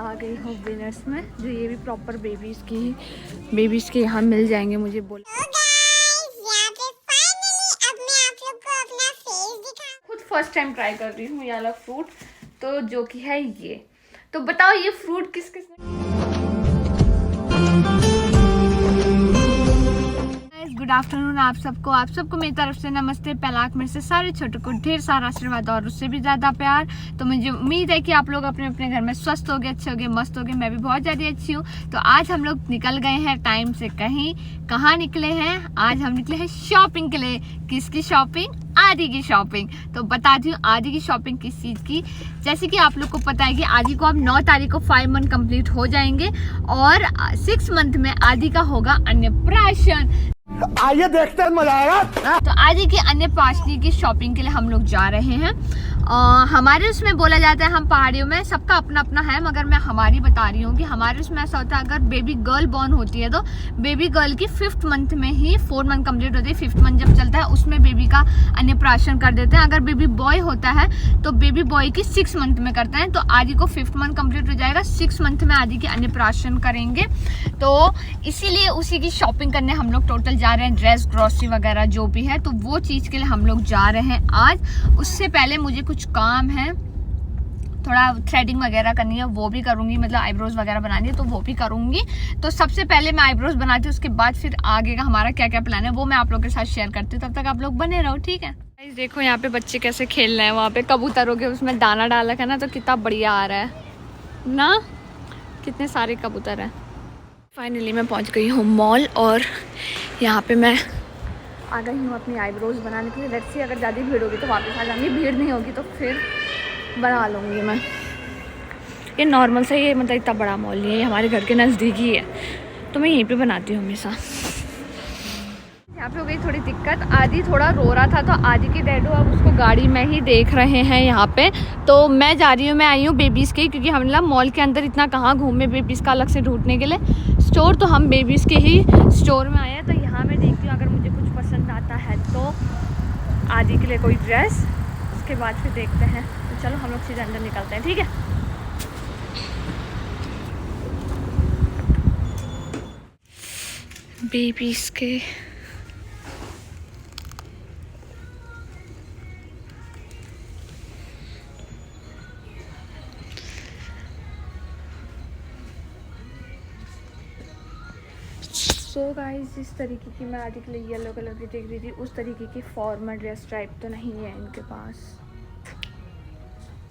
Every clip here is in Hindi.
आ गई हूँ विनर्स में, जो ये भी प्रॉपर बेबीज़ के यहाँ मिल जाएंगे मुझे बोला। खुद फर्स्ट टाइम ट्राई कर रही हूँ ये वाला फ्रूट, तो जो कि है ये। तो बताओ ये फ्रूट किस किस गुड आफ्टरनून आप सबको मेरी तरफ से नमस्ते। पहलाक मेरे से सारे छोटों को ढेर सारा आशीर्वाद और उससे भी ज़्यादा प्यार। तो मुझे उम्मीद है कि आप लोग अपने अपने घर में स्वस्थ होगे, अच्छे होगे, मस्त होगे। मैं भी बहुत ज़्यादा अच्छी हूँ। तो आज हम लोग निकल गए हैं टाइम से कहीं। कहाँ निकले हैं? आज हम निकले हैं शॉपिंग के लिए। किसकी शॉपिंग? आदि की शॉपिंग। तो बताती हूँ आदि की शॉपिंग किस चीज़ की। जैसे कि आप लोग को पता है कि आदि को अब 9 तारीख को 5 मंथ कंप्लीट हो जाएंगे और 6 मंथ में आदि का होगा अन्नप्राशन। आइए देखते हैं, मजा आएगा। तो आदि के अन्नप्राशनी की शॉपिंग के लिए हम लोग जा रहे हैं। हमारे उसमें बोला जाता है, हम पहाड़ियों में सबका अपना अपना है, मगर मैं हमारी बता रही हूँ कि हमारे उसमें ऐसा होता है, अगर बेबी गर्ल बॉर्न होती है तो बेबी गर्ल की 5th मंथ में ही 4 मंथ कंप्लीट होती है। 5th मंथ जब चलता है उसमें बेबी का अन्नप्राशन कर देते हैं। अगर बेबी बॉय होता है तो बेबी बॉय की 6 मंथ में करते हैं। तो आदि को 5th मंथ कंप्लीट हो जाएगा, 6 मंथ में आदि के अन्नप्राशन करेंगे। तो इसीलिए उसी की शॉपिंग करने हम लोग टोटल जा रहे हैं, ड्रेस, ग्रोसरी वगैरह जो भी है। तो वो चीज़ के लिए हम लोग जा रहे हैं आज। उससे पहले मुझे कुछ काम है, थोड़ा थ्रेडिंग वगैरह करनी है, वो भी करूँगी। मतलब आईब्रोज वगैरह बनानी है तो वो भी करूँगी। तो सबसे पहले मैं आईब्रोज बनाती हूँ, उसके बाद फिर आगे का हमारा क्या क्या प्लान है वो मैं आप लोग के साथ शेयर करती हूँ। तब तक आप लोग बने रहो, ठीक है। देखो यहाँ पे बच्चे कैसे खेल रहे हैं, वहाँ पे कबूतरों के उसमें दाना डाला है ना, तो कितना बढ़िया आ रहा है ना, कितने सारे कबूतर हैं। फाइनली मैं पहुँच गई हूँ मॉल और यहाँ पे मैं आ गई हूँ अपनी आईब्रोज बनाने के लिए। लेट्स सी, अगर ज़्यादा भीड़ होगी तो वापस आ जाऊँगी, भीड़ नहीं होगी तो फिर बना लूँगी मैं। ये नॉर्मल सा, ये मतलब इतना बड़ा मॉल नहीं है, ये हमारे घर के नज़दीक ही है, तो मैं यहीं पे बनाती हूँ हमेशा। यहाँ पे हो गई थोड़ी दिक्कत, आदि थोड़ा रो रहा था, तो आदि के डैडू अब उसको गाड़ी में ही देख रहे हैं यहाँ पे। तो मैं जा रही हूँ, मैं आई हूँ बेबीज़ के, क्योंकि हम ना मॉल के अंदर इतना कहाँ घूमे बेबीज़ का अलग से ढूंढने के लिए स्टोर, तो हम बेबीज़ के ही स्टोर में आए हैं। तो यहाँ मैं देखती हूँ, अगर मुझे कुछ पसंद आता है तो आदि के लिए कोई ड्रेस, उसके बाद फिर देखते हैं। तो चलो हम लोग सीधे अंदर निकलते हैं, ठीक है। बेबीज़ के सो गाइस, इस तरीके की मैं आदि के लिए येलो कलर की देख रही थी। उस तरीके की फॉर्मल ड्रेस टाइप तो नहीं है इनके पास,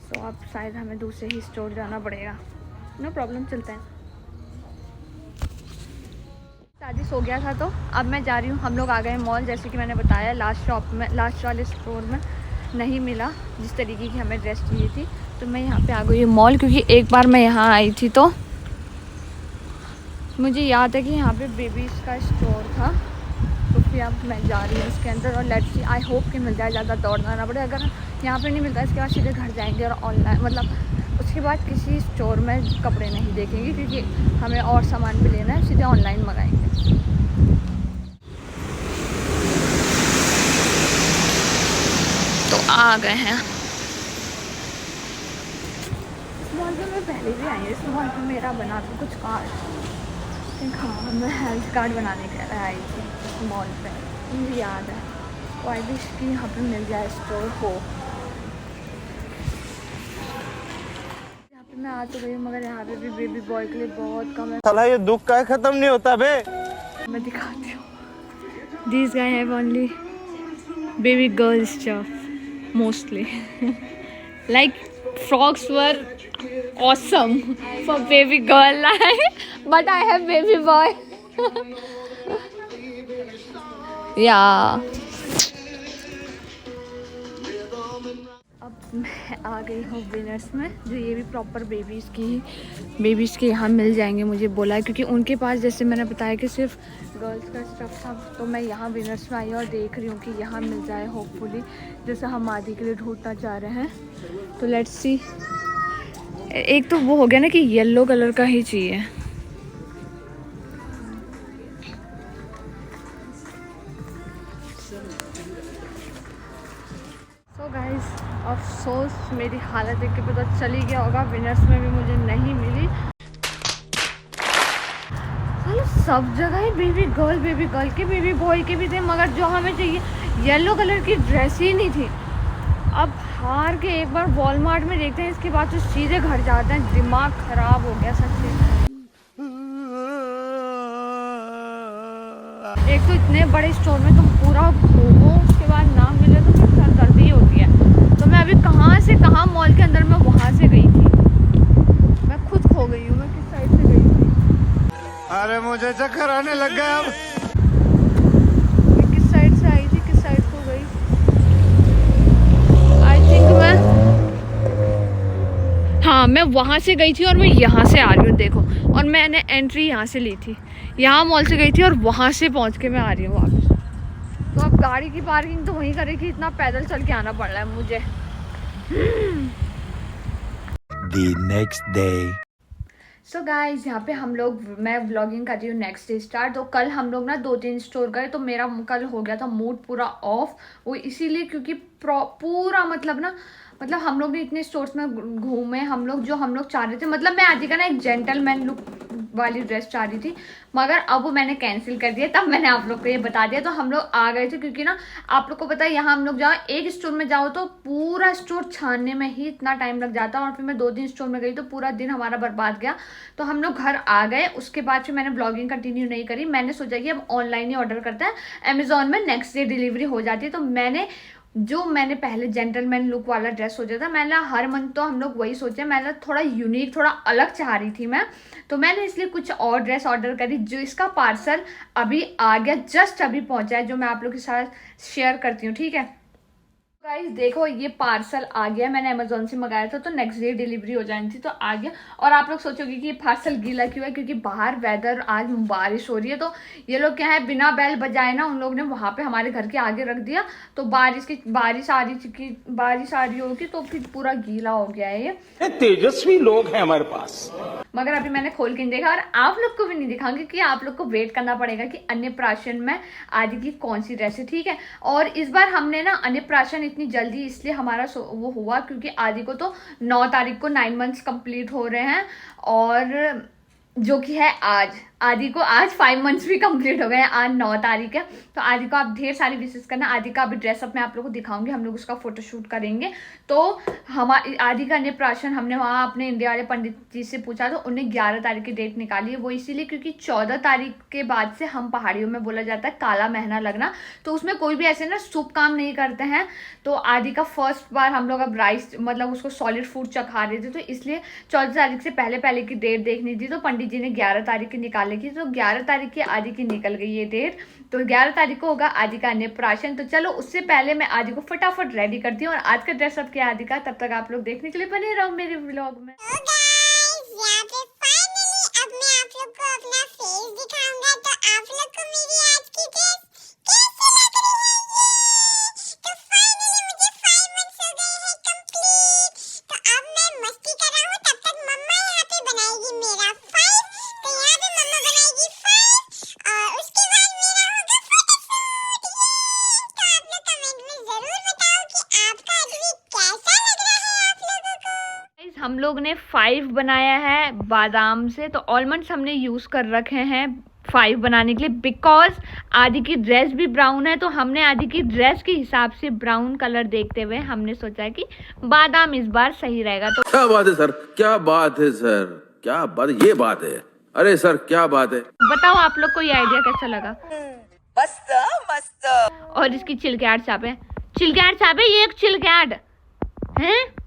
तो अब शायद हमें दूसरे ही स्टोर जाना पड़ेगा। नो प्रॉब्लम, चलते हैं। आदि सो गया था तो अब मैं जा रही हूँ। हम लोग आ गए मॉल, जैसे कि मैंने बताया लास्ट शॉप में, लास्ट वाले स्टोर में नहीं मिला जिस तरीके की हमें ड्रेस चाहिए थी, तो मैं यहाँ पे आ गई हूँ मॉल। क्योंकि एक बार मैं यहाँ आई थी तो मुझे याद है कि यहाँ पे बेबीज़ का स्टोर था, तो फिर अब मैं जा रही हूँ इसके अंदर। और लेट्स सी, आई होप कि मिल जाए, ज़्यादा दौड़ना ना पड़े। अगर यहाँ पे नहीं मिलता, इसके बाद सीधे घर जाएंगे और ऑनलाइन, मतलब उसके बाद किसी स्टोर में कपड़े नहीं देखेंगे, क्योंकि हमें और सामान भी लेना है, सीधे ऑनलाइन मंगाएंगे। तो आ गए हैं इस मॉल में। मैं पहले भी आई हूँ इस मॉल में, मेरा बना था कुछ कार्ड। हाँ, मैं हेल्थ कार्ड बनाने के लिए आई थी मॉल पे, मुझे याद है। तो आई विश कि यहाँ पे मिल जाए स्टोर हो। यहाँ पे मैं आ तो गई हूँ, मगर यहाँ पे भी बेबी बॉय के लिए बहुत कम है। साला ये दुख का खत्म नहीं होता बे। मैं दिखाती हूँ। These guys have only baby girl stuff mostly. Like frogs were awesome for baby girl, but I have baby boy. Yeah. अब मैं आ गई हूँ विनर्स में, जो ये भी प्रॉपर बेबीज़ के यहाँ मिल जाएंगे मुझे बोला है। क्योंकि उनके पास, जैसे मैंने बताया कि सिर्फ गर्ल्स का स्टफ़ था, तो मैं यहाँ विनर्स में आई और देख रही हूँ कि यहाँ मिल जाए होपफुली, जैसे हम आदि के लिए ढूंढना चाह रहे हैं। तो लेट्स सी। एक तो वो हो गया ना कि येलो कलर का ही चाहिए। सो गाइस, अफसोस मेरी हालत देख के पता चल ही गया होगा, विनर्स में भी मुझे नहीं मिली। सब जगह बेबी गर्ल के बेबी बॉय के भी थे, मगर जो हमें चाहिए येलो कलर की ड्रेस ही नहीं थी। अब हार के एक बार वॉलमार्ट में देखते हैं, इसके बाद तो सीधे घर जाते हैं। दिमाग खराब हो गया सच से। एक तो इतने बड़े स्टोर में तुम पूरा घूमो, उसके बाद ना मिले तो फिर सरदर्दी होती है। तो मैं अभी कहाँ से कहाँ मॉल के अंदर, मैं वहाँ से गई थी, मैं खुद खो गई हूँ। मैं किस साइड से गई थी? अरे मुझे चक्कर आने लग गया अब। मैं किस साइड से आई थी, किस साइड को गई? आई थिंक मैं वहाँ से गई थी और मैं यहाँ से आ रही हूँ, देखो। और मैंने एंट्री यहाँ से ली थी, यहाँ मॉल से गई थी और वहाँ से पहुँच के मैं आ रही हूँ वापस। तो अब गाड़ी की पार्किंग तो वहीं करेगी, इतना पैदल चल के आना पड़ रहा है मुझे। The next day. So guys यहाँ पे मैं व्लॉगिंग कर रही हूँ नेक्स्ट डे स्टार्ट। तो कल हम लोग ना 2-3 स्टोर गए, तो मेरा कल हो गया था मूड पूरा ऑफ। वो इसीलिए क्योंकि पूरा मतलब हम लोग ने इतने स्टोर्स में घूमे, हम लोग चाह रहे थे, मतलब मैं आज का ना एक जेंटलमैन लुक वाली ड्रेस चाह रही थी, मगर अब वो मैंने कैंसिल कर दिया। तब मैंने आप लोग को ये बता दिया। तो हम लोग आ गए थे, क्योंकि ना आप लोग को पता है यहाँ हम लोग जाओ एक स्टोर में जाओ तो पूरा स्टोर छानने में ही इतना टाइम लग जाता है। और फिर मैं 2-3 स्टोर में गई तो पूरा दिन हमारा बर्बाद गया। तो हम लोग घर आ गए, उसके बाद फिर मैंने ब्लॉगिंग कंटिन्यू नहीं करी। मैंने सोचा कि अब ऑनलाइन ही ऑर्डर करते हैं, अमेजोन में नेक्स्ट डे डिलीवरी हो जाती है। तो मैंने पहले जेंटलमैन लुक वाला ड्रेस सोचा था, मैंने हर मंथ तो हम लोग वही सोचे, मैंने थोड़ा यूनिक थोड़ा अलग चाह रही थी मैं। तो मैंने इसलिए कुछ और ड्रेस ऑर्डर करी, जो इसका पार्सल अभी आ गया, जस्ट अभी पहुंचा है, जो मैं आप लोग के साथ शेयर करती हूँ, ठीक है। गाइस देखो, ये पार्सल आ गया, मैंने अमेजोन से मंगाया था, तो नेक्स्ट डे डिलीवरी हो जानी थी, तो आ गया। और आप लोग सोचोगे कि ये पार्सल गीला क्यों है, क्योंकि बाहर वेदर आज बारिश हो रही है। तो ये लोग क्या है, बिना बेल बजाए ना उन लोग ने वहां पे हमारे घर के आगे रख दिया। तो बारिश आ रही होगी, तो फिर पूरा गीला हो गया है ये। तेजस्वी लोग हैं हमारे पास। मगर अभी मैंने खोल के नहीं देखा, और आप लोग को भी नहीं दिखाऊंगी, कि आप लोग को वेट करना पड़ेगा कि अन्नप्राशन में आदि की कौन सी ड्रेस है, ठीक है। और इस बार हमने ना अन्नप्राशन इतनी जल्दी इसलिए हमारा वो हुआ, क्योंकि आदि को तो 9 तारीख को 9 मंथ्स कंप्लीट हो रहे हैं, और जो कि है आज आदि को आज 5 मंथ्स भी कंप्लीट हो गए हैं। आज 9 तारीख है। तो आदि को आप ढेर सारी विशेष करना। आदि का अभी ड्रेसअप मैं आप लोगों को दिखाऊंगी, हम लोग उसका फोटोशूट करेंगे। तो हमारी आदि का अन्नप्राशन हमने वहाँ अपने इंडिया वाले पंडित जी से पूछा, तो उन्हें 11 तारीख की डेट निकाली है। वो इसीलिए क्योंकि 14 तारीख के बाद से हम पहाड़ियों में बोला जाता है काला महीना लगना, तो उसमें कोई भी ऐसे ना शुभ काम नहीं करते हैं। तो आदि का फर्स्ट बार हम लोग अब राइस मतलब उसको सॉलिड फूड चखा रहे थे, तो इसलिए 14 तारीख से पहले की डेट देखनी थी। तो पंडित जी ने 11 तारीख की निकाली की, तो 11 तारीख की आदि की निकल गई ये डेट। तो 11 तारीख को होगा आदि का अन्नप्राशन। तो चलो उससे पहले मैं आदि को फटाफट रेडी करती हूँ, और आज का ड्रेसअप किया आदि का, तब तक आप लोग देखने के लिए बने रहो मेरे व्लॉग में। हम लोग ने 5 बनाया है बादाम से, तो ऑलमंड्स हमने यूज कर रखे हैं 5 बनाने के लिए, बिकॉज आदि की ड्रेस भी ब्राउन है। तो हमने आदि की ड्रेस के हिसाब से ब्राउन कलर देखते हुए हमने सोचा कि बादाम इस बार सही रहेगा। तो क्या बात है सर, क्या बात है सर, क्या बात, ये बात है, अरे सर क्या बात है। बताओ आप लोग को ये आइडिया कैसा लगा? मस्त मस्त। और इसकी चिलकैट चापे, ये एक चिलकैट है,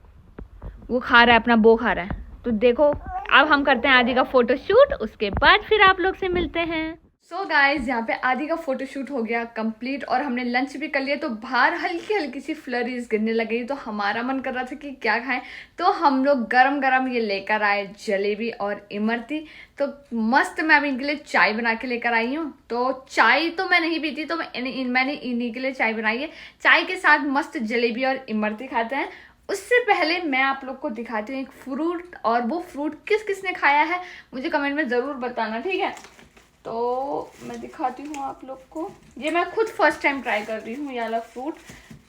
वो खा रहा है अपना, बो खा रहा है। तो देखो अब हम करते हैं आदि का फोटोशूट, उसके बाद फिर आप लोग से मिलते हैं। सो गाइज यहाँ पे आदि का फोटोशूट हो गया कंप्लीट, और हमने लंच भी कर लिया। तो बाहर हल्की सी फ्लरीज गिरने लगी, तो हमारा मन कर रहा था कि क्या खाएं। तो हम लोग गरम गरम ये लेकर आए जलेबी और इमरती। तो मस्त मैं अभी इनके लिए चाय बना के लेकर आई हूँ। तो चाय तो मैं नहीं पीती, तो मैंने इन्हीं के लिए चाय बनाई है। चाय के साथ मस्त जलेबी और इमरती खाते हैं। उससे पहले मैं आप लोग को दिखाती हूँ एक फ्रूट, और वो फ्रूट किस किसने खाया है मुझे कमेंट में ज़रूर बताना, ठीक है। तो मैं दिखाती हूँ आप लोग को, ये मैं खुद फर्स्ट टाइम ट्राई कर रही हूँ ये वाला फ्रूट,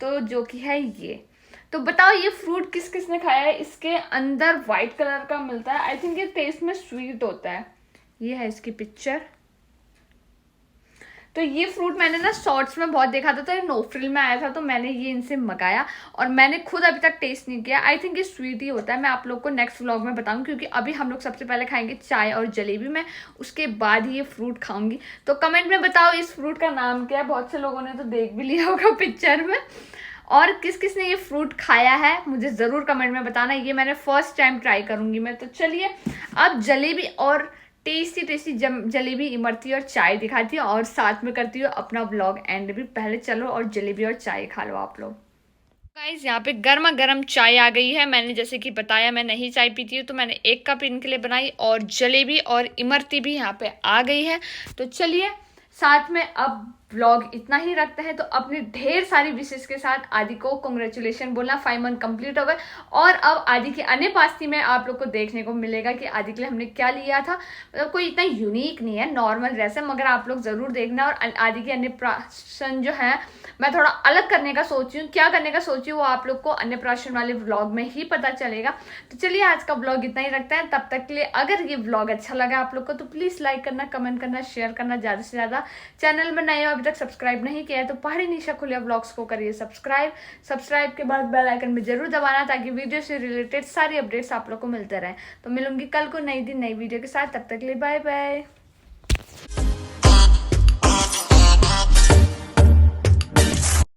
तो जो कि है ये। तो बताओ ये फ्रूट किस किसने खाया है। इसके अंदर वाइट कलर का मिलता है, आई थिंक ये टेस्ट में स्वीट होता है। ये है इसकी पिक्चर, तो ये फ्रूट मैंने ना शॉर्ट्स में बहुत देखा था, तो ये नो फ्रिल में आया था, तो मैंने ये इनसे मंगाया और मैंने खुद अभी तक टेस्ट नहीं किया। आई थिंक ये स्वीट ही होता है। मैं आप लोग को नेक्स्ट व्लॉग में बताऊँ, क्योंकि अभी हम लोग सबसे पहले खाएंगे चाय और जलेबी में, उसके बाद ही ये फ्रूट खाऊंगी। तो कमेंट में बताओ इस फ्रूट का नाम क्या है। बहुत से लोगों ने तो देख भी लिया होगा पिक्चर में। और किस किस ने ये फ्रूट खाया है मुझे ज़रूर कमेंट में बताना। ये मैंने फर्स्ट टाइम ट्राई करूंगी मैं। तो चलिए अब जलेबी और टेस्टी टेस्टी जलेबी, इमरती और चाय दिखाती हूँ और साथ में करती हूँ अपना व्लॉग एंड भी। पहले चलो और जलेबी और चाय खा लो आप लोग। गाइस यहाँ पे गर्मा गर्म चाय आ गई है। मैंने जैसे कि बताया मैं नहीं चाय पीती हूँ, तो मैंने 1 कप इनके लिए बनाई और जलेबी और इमरती भी यहाँ पे आ गई है। तो चलिए साथ में अब व्लॉग इतना ही रखते हैं। तो अपनी ढेर सारी विशेष के साथ आदि को कांग्रेचुलेशन बोलना, 5 मंथ कंप्लीट हो गए। और अब आदि की अन्य पास्ती में आप लोग को देखने को मिलेगा कि आदि के लिए हमने क्या लिया था। मतलब कोई इतना यूनिक नहीं है, नॉर्मल ड्रेस है, मगर आप लोग जरूर देखना। और आदि के अन्नप्राशन जो है मैं थोड़ा अलग करने का सोची हूँ। क्या करने का सोची हूँ वो आप लोग को अन्नप्राशन वाले व्लॉग में ही पता चलेगा। तो चलिए आज का व्लॉग इतना ही रखते हैं। तब तक के लिए अगर ये व्लॉग अच्छा लगा आप लोग को तो प्लीज लाइक करना, कमेंट करना, शेयर करना ज़्यादा से ज़्यादा। चैनल में नए हो अभी तक सब्सक्राइब नहीं किया है तो पहाड़ी निशा खुलिया व्लॉग्स को करिए सब्सक्राइब के बाद बेल आइकन में जरूर दबाना, ताकि वीडियो से रिलेटेड सारी अपडेट्स आप लोग को मिलते रहें। तो मिलूंगी कल को नई दिन नई वीडियो के साथ। तब तक के लिए बाय बाय।